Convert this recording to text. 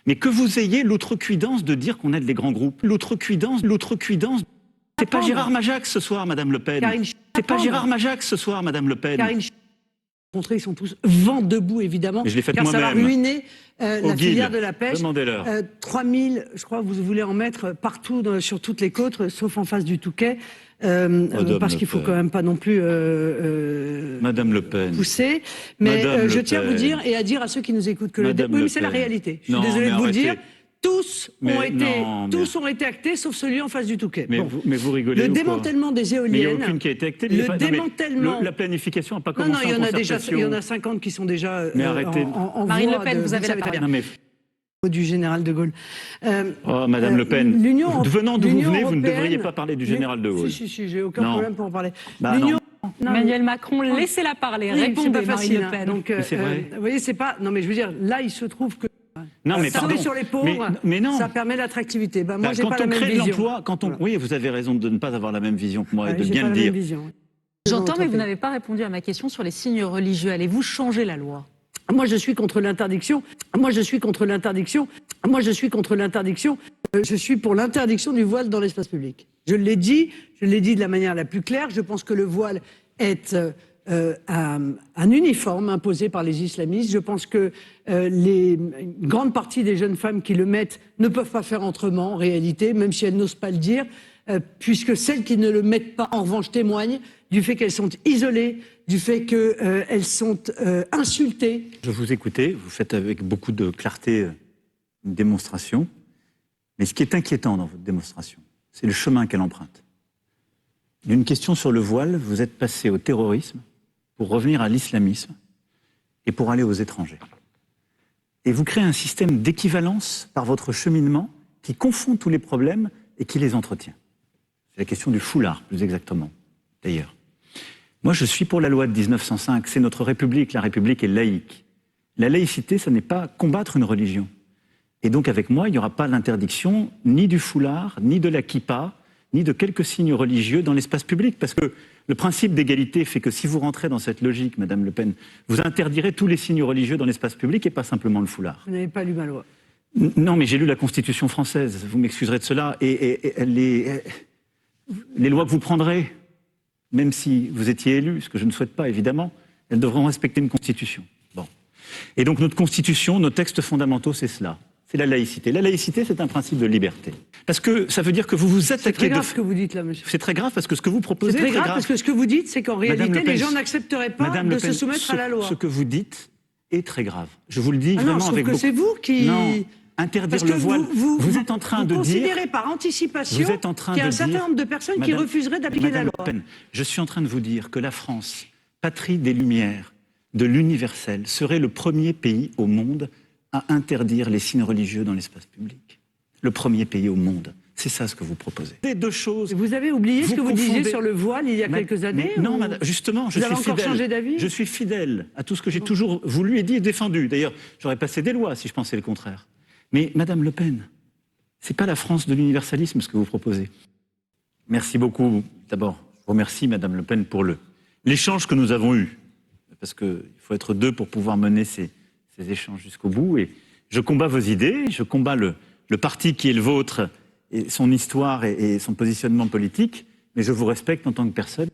Mais que vous ayez l'outrecuidance de dire qu'on aide les grands groupes. L'outrecuidance. C'est pas Gérard Majax ce soir, Madame Le Pen. C'est pas Gérard Majax ce soir, Madame Le Pen. Ils sont tous vent debout, évidemment, mais je l'ai fait car ça va ruiner la filière de la pêche. Demandez-leur. 3000, je crois que vous voulez en mettre partout, sur toutes les côtes, sauf en face du Touquet, parce qu'il faut quand même pas non plus Madame Le Pen. pousser. Mais je tiens à vous dire, et à dire à ceux qui nous écoutent, que oui, mais c'est la réalité. Je suis désolé de vous le dire. Tous ont été actés, sauf celui en face du Touquet. Mais, mais vous rigolez. Le démantèlement des éoliennes. Mais il n'y a aucune qui a été actée. Le démantèlement. La planification n'a pas commencé. Non, il y en a déjà. Il y en a 50 qui sont déjà. Mais arrêtez. Marine Le Pen, vous avez la parole. Non mais. Du général de Gaulle. Madame Le Pen, venant d'où vous venez, vous ne devriez pas parler du général de Gaulle. Si, j'ai aucun problème pour en parler. Emmanuel Macron, laissez-la parler, répondez, pas facile, Marine Le Pen. Donc, vous voyez, c'est pas. Non, mais je veux dire, là, il se trouve que. Non, mais pardon. sur les pauvres, mais non. ça permet l'attractivité. Moi, j'ai pas la même vision. Oui, vous avez raison de ne pas avoir la même vision que moi et de bien le dire. J'entends, mais vous n'avez pas répondu à ma question sur les signes religieux. Allez-vous changer la loi ? Moi, je suis contre l'interdiction. Je suis pour l'interdiction du voile dans l'espace public. Je l'ai dit de la manière la plus claire. Je pense que le voile est un uniforme imposé par les islamistes. Je pense que une grande partie des jeunes femmes qui le mettent ne peuvent pas faire autrement, en réalité, même si elles n'osent pas le dire, puisque celles qui ne le mettent pas, en revanche, témoignent du fait qu'elles sont isolées, du fait qu'elles sont insultées. Je vous écoutais, vous faites avec beaucoup de clarté une démonstration, mais ce qui est inquiétant dans votre démonstration, c'est le chemin qu'elle emprunte. D'une question sur le voile, vous êtes passé au terrorisme pour revenir à l'islamisme et pour aller aux étrangers. Et vous créez un système d'équivalence par votre cheminement qui confond tous les problèmes et qui les entretient. C'est la question du foulard, plus exactement, d'ailleurs. Moi, je suis pour la loi de 1905. C'est notre République. La République est laïque. La laïcité, ça n'est pas combattre une religion. Et donc, avec moi, il n'y aura pas l'interdiction ni du foulard, ni de la kippa, ni de quelques signes religieux dans l'espace public. Parce que le principe d'égalité fait que si vous rentrez dans cette logique, Madame Le Pen, vous interdirez tous les signes religieux dans l'espace public et pas simplement le foulard. Vous n'avez pas lu ma loi. Non, mais j'ai lu la Constitution française. Vous m'excuserez de cela. Et les lois que vous prendrez, même si vous étiez élu, ce que je ne souhaite pas, évidemment, elles devront respecter une Constitution. Bon. Et donc notre Constitution, nos textes fondamentaux, c'est cela. C'est la laïcité. La laïcité, c'est un principe de liberté. Parce que ça veut dire que vous vous attaquez... C'est très grave ce que vous dites là, monsieur. C'est très grave parce que ce que vous proposez... C'est très grave parce que ce que vous dites, c'est qu'en réalité, les gens n'accepteraient pas de se soumettre à la loi. Ce que vous dites est très grave. Je vous le dis vraiment avec beaucoup... Non, c'est vous qui... Non. Interdire le voile, vous êtes en train de dire... Vous considérez par anticipation qu'il y a un certain nombre de personnes qui refuseraient d'appliquer la loi. Je suis en train de vous dire que la France, patrie des Lumières, de l'universel, serait le premier pays au monde à interdire les signes religieux dans l'espace public. Le premier pays au monde. C'est ça ce que vous proposez. Ces deux choses... Vous avez oublié ce que vous disiez sur le voile il y a quelques années? Non, madame, justement, je suis fidèle. Vous avez encore changé d'avis? Je suis fidèle à tout ce que j'ai toujours voulu et dit et défendu. D'ailleurs, j'aurais passé des lois si je pensais le contraire. Mais Madame Le Pen, c'est pas la France de l'universalisme ce que vous proposez. Merci beaucoup. D'abord, je vous remercie Madame Le Pen pour l'échange que nous avons eu. Parce qu'il faut être deux pour pouvoir mener ces échanges jusqu'au bout. Et je combats vos idées, je combats le parti qui est le vôtre, et son histoire et son positionnement politique, mais je vous respecte en tant que personne.